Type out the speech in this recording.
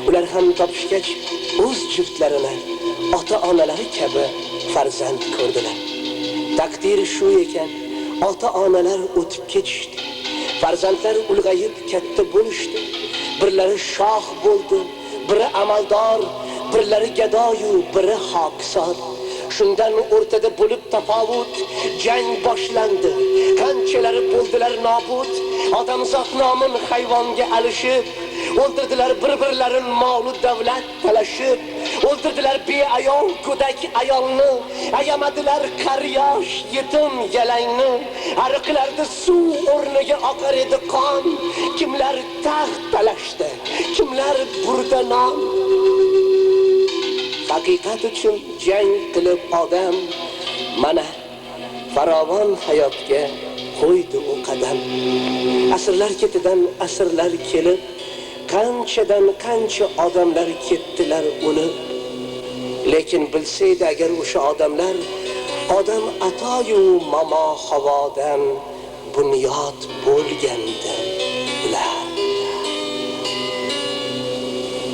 Ular ham topishgach o'z juftlarini ota-onalari kabi farzand ko'rdilar. Taqdir shu ekan, ota-onalar o'tib ketishdi. Farzandlar ulg'ayib katta bo'lishdi. Birlari shoh bo'ldi, biri amaldor, birlari gadoyu, biri hokisor. Shundan o'rtada bo'lib tafovut, jang boshlandi. Qanchalari bo'ldilar nobud, odamzod nomin hayvonga alishib, o'ldirdilar bir-birlarini mol davlat talashib, o'ldirdilar beayol go'dak ayolni, ayamadilar qariyosh yetim yalangni, ariqlarda suv o'rniga oqar edi qon, kimlar taxt talashdi, kimlar burda non. Haqiqat uchun jang qilib odam mana farovon hayotga qo'ydi u qadam. Asrlar ketidan asrlar kelib, qanchadan qancha odamlar ketdilar uni. Lekin bilsaydi agar o'sha odamlar odam atoyu mamo havodan bunyod bo'lgandi.